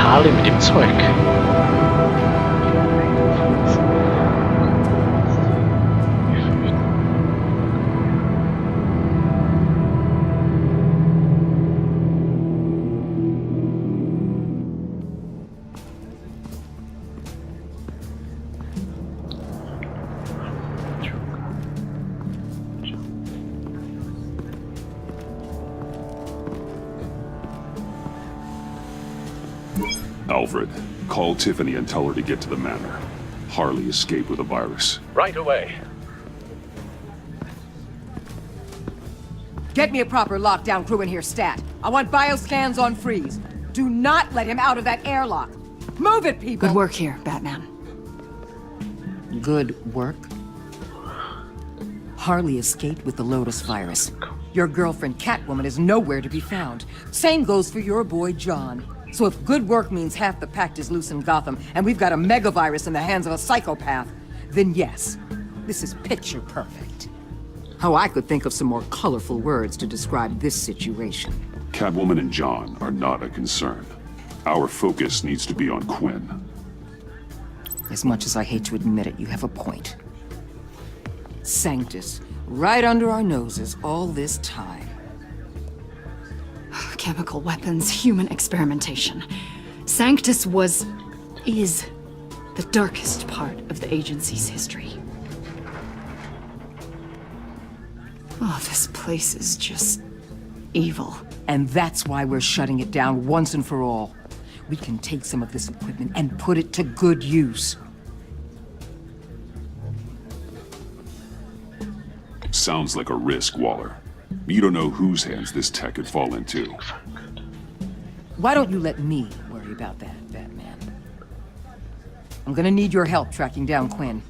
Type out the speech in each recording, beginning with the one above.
Harley mit dem Zeug. Alfred, call Tiffany and tell her to get to the manor. Harley escaped with a virus. Right away. Get me a proper lockdown crew in here, stat. I want bioscans on Freeze. Do not let him out of that airlock. Move it, people! Good work here, Batman. Good work? Harley escaped with the Lotus virus. Your girlfriend Catwoman is nowhere to be found. Same goes for your boy John. So if good work means half the pact is loose in Gotham, and we've got a megavirus in the hands of a psychopath, then yes, this is picture perfect. Oh, I could think of some more colorful words to describe this situation. Catwoman and John are not a concern. Our focus needs to be on Quinn. As much as I hate to admit it, you have a point. Sanctus, right under our noses all this time. Chemical weapons, human experimentation. Sanctus is the darkest part of the agency's history. Oh, this place is just evil. And that's why we're shutting it down once and for all. We can take some of this equipment and put it to good use. Sounds like a risk, Waller. You don't know whose hands this tech could fall into. Why don't you let me worry about that, Batman? I'm gonna need your help tracking down Quinn.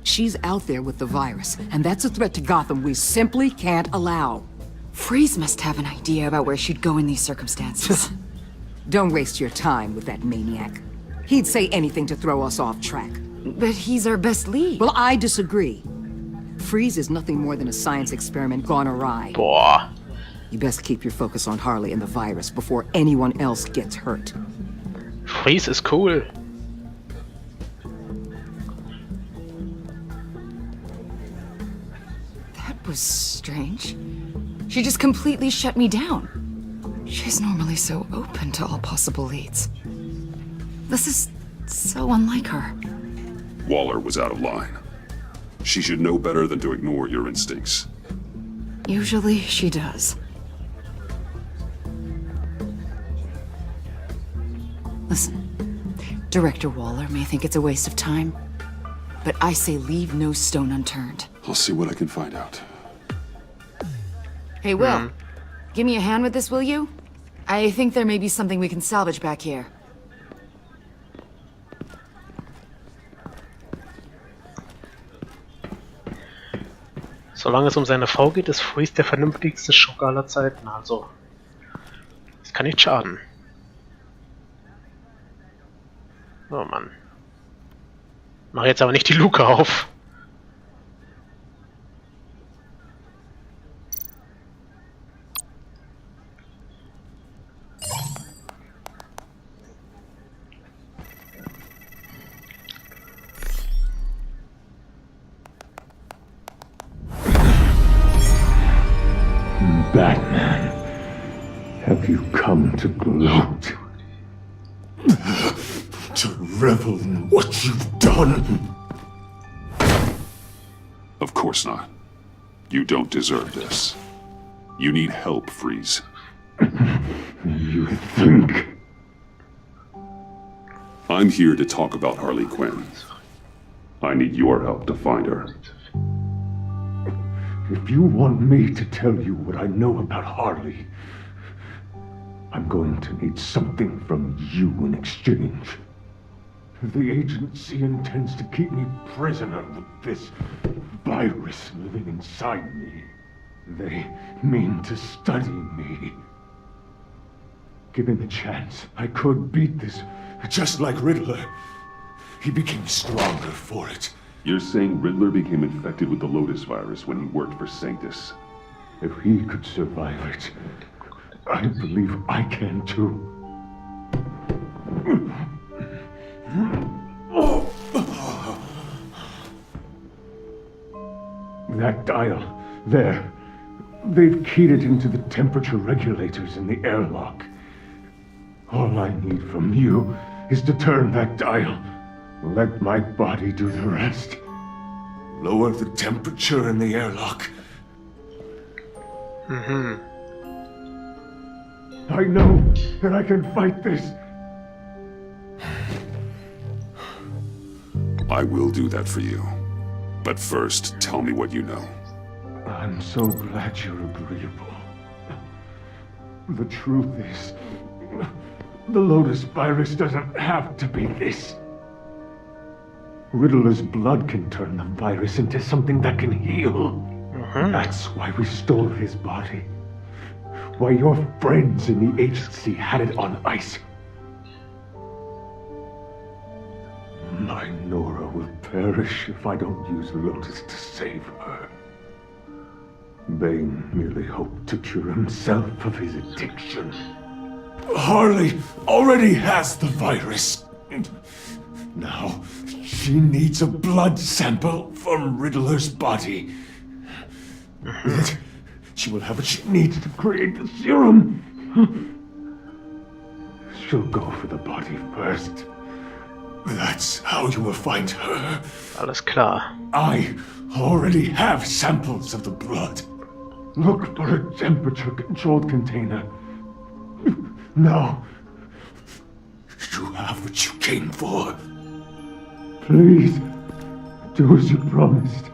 She's out there with the virus, and that's a threat to Gotham we simply can't allow. Freeze must have an idea about where she'd go in these circumstances. Don't waste your time with that maniac. He'd say anything to throw us off track. But he's our best lead. Well, I disagree. Freeze is nothing more than a science experiment gone awry. Boah. You best keep your focus on Harley and the virus before anyone else gets hurt. Freeze ist cool. That was strange. She just completely shut me down. She's normally so open to all possible leads. This is so unlike her. Waller was out of line. She should know better than to ignore your instincts. Usually she does. Listen, Director Waller may think it's a waste of time, but I say leave no stone unturned. I'll see what I can find out. Hey, Will, give me a hand with this, will you? I think there may be something we can salvage back here. Solange es seine Frau geht, ist Freeze der vernünftigste Schurke aller Zeiten, also. Das kann nicht schaden. Oh Mann. Mach jetzt aber nicht die Luke auf. Batman, have you come to gloat? To revel in what you've done? Of course not. You don't deserve this. You need help, Freeze. You think? I'm here to talk about Harley Quinn. I need your help to find her. If you want me to tell you what I know about Harley, I'm going to need something from you in exchange. The agency intends to keep me prisoner with this virus living inside me. They mean to study me. Given the chance, I could beat this, just like Riddler. He became stronger for it. You're saying Riddler became infected with the Lotus virus when he worked for Sanctus? If he could survive it, I believe I can too. that dial. There. They've keyed it into the temperature regulators in the airlock. All I need from you is to turn that dial. Let my body do the rest. Lower the temperature in the airlock. I know that I can fight this. I will do that for you. But first, tell me what you know. I'm so glad you're agreeable. The truth is, the Lotus virus doesn't have to be this. Riddler's blood can turn the virus into something that can heal. That's why we stole his body. Why your friends in the agency had it on ice. My Nora will perish if I don't use Lotus to save her. Bane merely hoped to cure himself of his addiction. Harley already has the virus. Now, she needs a blood sample from Riddler's body. With it, she will have what she needs to create the serum. She'll go for the body first. That's how you will find her. Alles klar. I already have samples of the blood. Look for a temperature-controlled container. Now, you have what you came for. Please, do as you promised.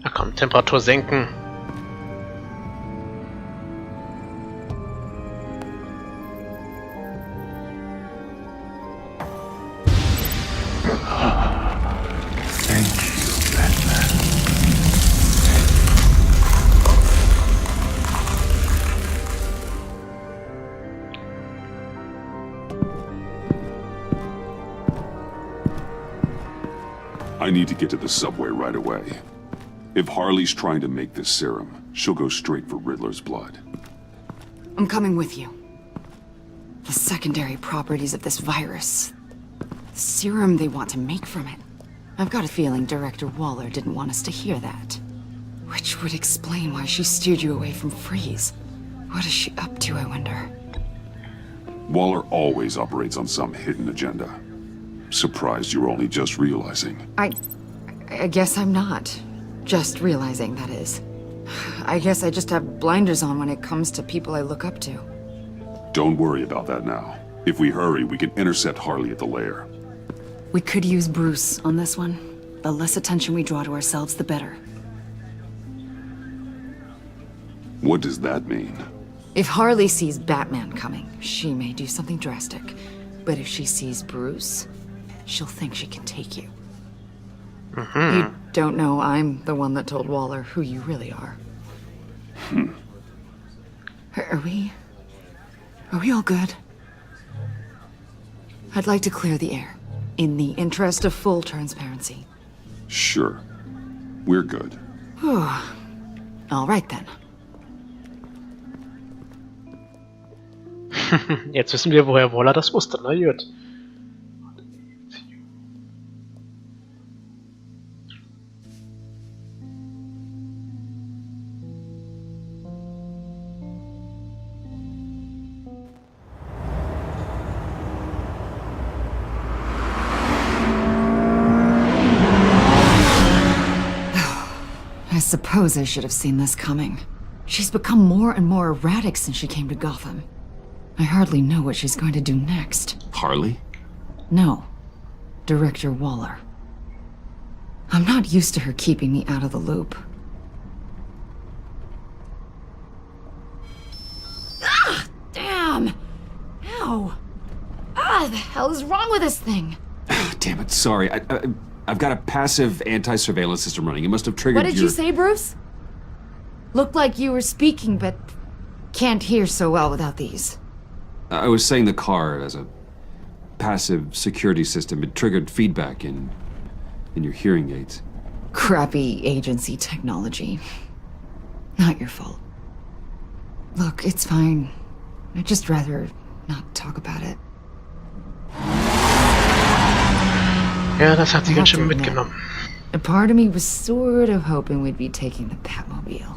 Na komm, Temperatur senken. Thank you, Batman. I need to get to the subway right away. If Harley's trying to make this serum, she'll go straight for Riddler's blood. I'm coming with you. The secondary properties of this virus. The serum they want to make from it. I've got a feeling Director Waller didn't want us to hear that. Which would explain why she steered you away from Freeze. What is she up to, I wonder? Waller always operates on some hidden agenda. Surprised you're only just realizing. I guess I'm not. Just realizing, that is. I guess I just have blinders on when it comes to people I look up to. Don't worry about that now. If we hurry, we can intercept Harley at the lair. We could use Bruce on this one. The less attention we draw to ourselves, the better. What does that mean? If Harley sees Batman coming, she may do something drastic. But if she sees Bruce, she'll think she can take you. You don't know I'm the one that told Waller who you really are. Are we all good? I'd like to clear the air, in the interest of full transparency. Sure. We're good. All right then. Jetzt wissen wir, woher Waller das wusste, na gut. I suppose I should have seen this coming. She's become more and more erratic since she came to Gotham. I hardly know what she's going to do next. Harley? No. Director Waller. I'm not used to her keeping me out of the loop. Ah! Damn! Ow! Ah, the hell is wrong with this thing? Damn it, sorry. I've got a passive anti-surveillance system running. It must have triggered What did you say, Bruce? Looked like you were speaking, but can't hear so well without these. I was saying the car as a passive security system. It triggered feedback in your hearing aids. Crappy agency technology. Not your fault. Look, it's fine. I'd just rather not talk about it. Ja, das hat sie I ganz have to schön admit, mitgenommen. a part of me was sort of hoping we'd be taking the Batmobile.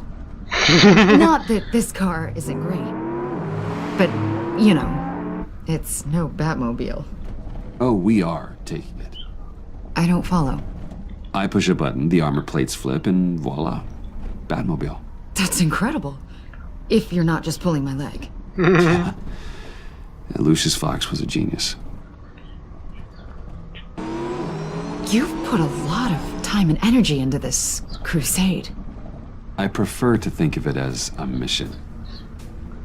Not that this car isn't great, but, you know, it's no Batmobile. Oh, we are taking it. I don't follow. I push a button, the armor plates flip, and voila. Batmobile. That's incredible. If you're not just pulling my leg. Yeah, Lucius Fox was a genius. You've put a lot of time and energy into this crusade. I prefer to think of it as a mission.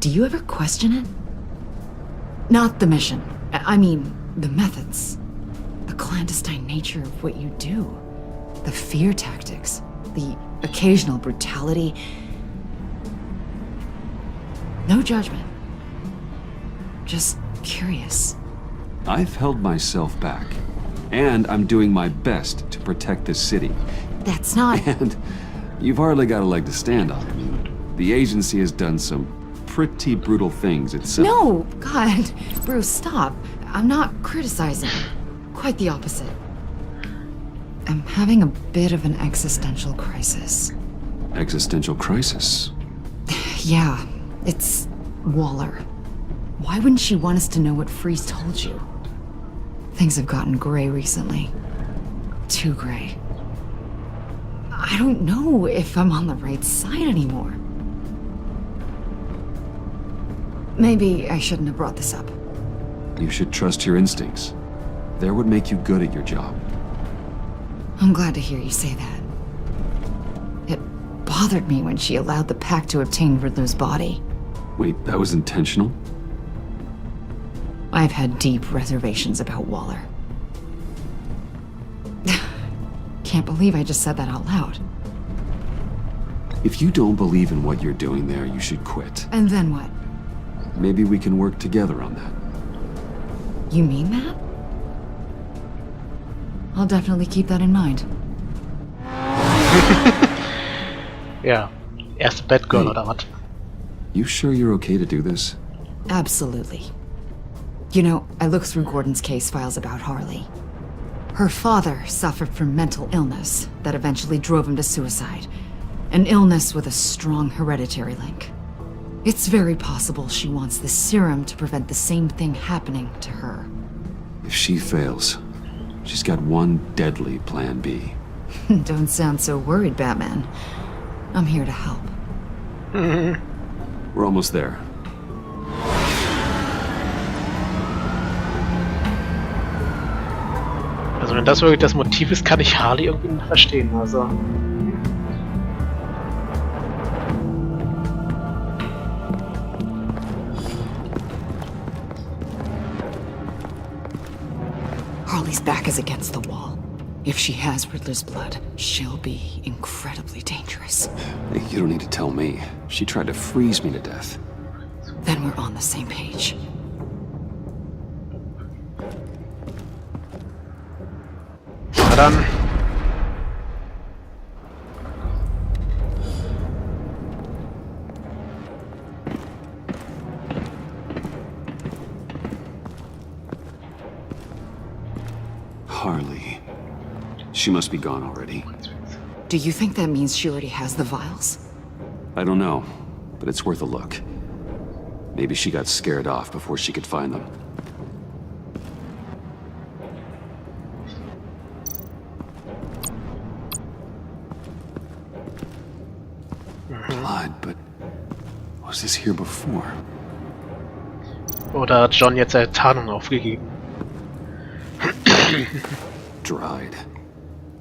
Do you ever question it? Not the mission. I mean, the methods. The clandestine nature of what you do. The fear tactics. The occasional brutality. No judgment. Just curious. I've held myself back, and I'm doing my best to protect this city. That's not... And you've hardly got a leg to stand on. The agency has done some pretty brutal things itself. No! God, Bruce, stop. I'm not criticizing. Quite the opposite. I'm having a bit of an existential crisis. Existential crisis. Yeah, it's Waller. Why wouldn't she want us to know what Freeze told you? Things have gotten gray recently. Too gray. I don't know if I'm on the right side anymore. Maybe I shouldn't have brought this up. You should trust your instincts. They're what make you good at your job. I'm glad to hear you say that. It bothered me when she allowed the pack to obtain Riddler's body. Wait, that was intentional? I've had deep reservations about Waller. Can't believe I just said that out loud. If you don't believe in what you're doing there, you should quit. And then what? Maybe we can work together on that. You mean that? I'll definitely keep that in mind. Ja, erste Batgirl Hey. oder was? You sure you're okay to do this? Absolutely. You know, I looked through Gordon's case files about Harley. Her father suffered from mental illness that eventually drove him to suicide. An illness with a strong hereditary link. It's very possible she wants the serum to prevent the same thing happening to her. If she fails, she's got one deadly plan B. Don't sound so worried, Batman. I'm here to help. We're almost there. Also wenn das wirklich das Motiv ist, kann ich Harley irgendwie nicht verstehen. Also Harley's back is against the wall. If she has Riddler's blood, she'll be incredibly dangerous. Hey, you don't need to tell me. She tried to freeze me to death. Then we're on the same page. na dann. Harley. She must be gone already. Do you think that means she already has the vials? I don't know, but it's worth a look. Maybe she got scared off before she could find them. Blood, but was this here before? Oder hat John jetzt seine Tarnung aufgegeben? Dried.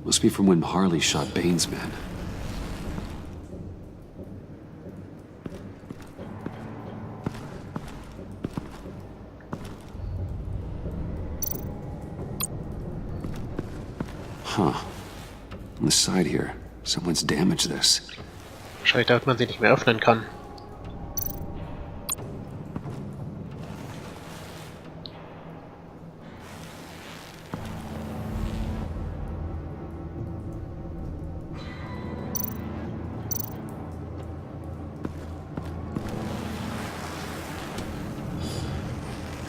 Must be from when Harley shot Bane's men. Huh. On the side here, someone's damaged this. Wahrscheinlich, damit man sie nicht mehr öffnen kann.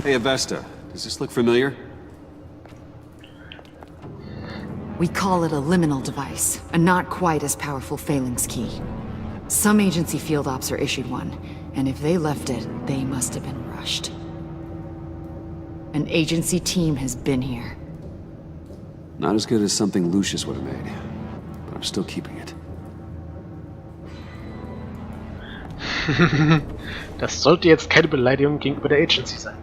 Hey, Avesta. Does this look familiar? We call it a liminal device, a not quite as powerful phalanx key. Some agency field ops are issued one, and if they left it, they must have been rushed. An agency team has been here. Not as good as something Lucius would have made, but I'm still keeping it. Das sollte jetzt keine Beleidigung gegenüber der Agency sein.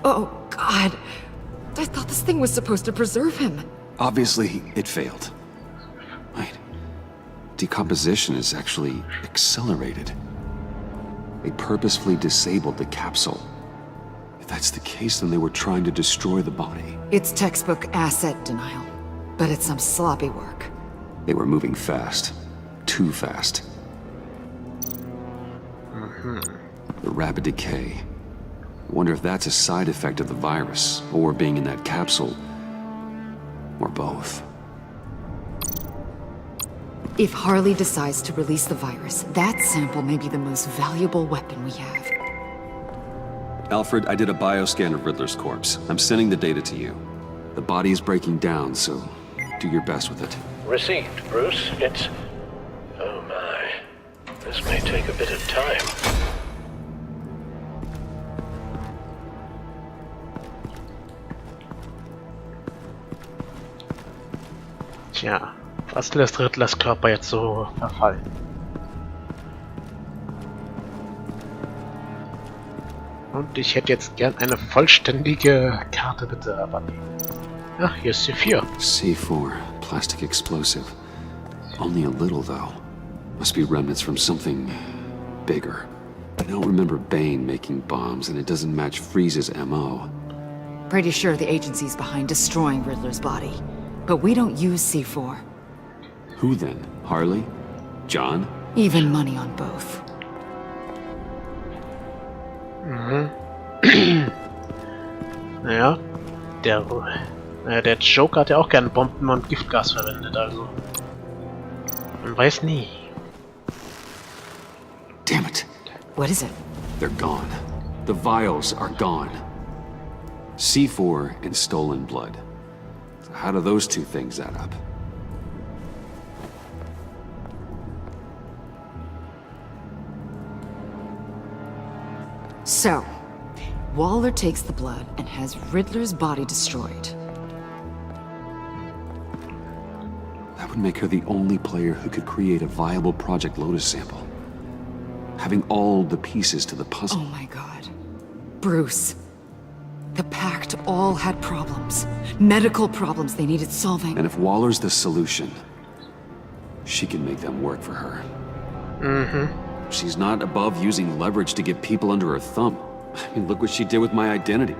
Oh, God. I thought this thing was supposed to preserve him. Obviously, it failed. Right. Decomposition is actually accelerated. They purposefully disabled the capsule. If that's the case, then they were trying to destroy the body. It's textbook asset denial, but it's some sloppy work. They were moving fast. Too fast. The rapid decay. I wonder if that's a side effect of the virus, or being in that capsule, or both. If Harley decides to release the virus, that sample may be the most valuable weapon we have. Alfred, I did a bioscan of Riddler's corpse. I'm sending the data to you. The body is breaking down, so do your best with it. Received, Bruce. It's... Oh my. This may take a bit of time. Tja, was lässt Riddlers Körper jetzt so verfallen? Und ich hätte jetzt gern eine vollständige Karte, bitte, aber nee. Ach, hier ist C4. C4, plastic explosive. Only a little, though. Must be remnants from something bigger. I don't remember Bane making bombs, and it doesn't match Freeze's MO. Pretty sure the agency's behind destroying Riddler's body. But we don't use C4. Who then? Harley? John? Even money on both. Naja, der Joker hat ja auch gerne Bomben und Giftgas verwendet, also. Man weiß nie. Damn it. What is it? They're gone. The vials are gone. C4 and stolen blood. So how do those two things add up? So, Waller takes the blood and has Riddler's body destroyed. That would make her the only player who could create a viable Project Lotus sample. Having all the pieces to the puzzle. Oh my god. Bruce. The Pact all had problems. Medical problems they needed solving. And if Waller's the solution, she can make them work for her. She's not above using leverage to get people under her thumb. I mean, look what she did with my identity.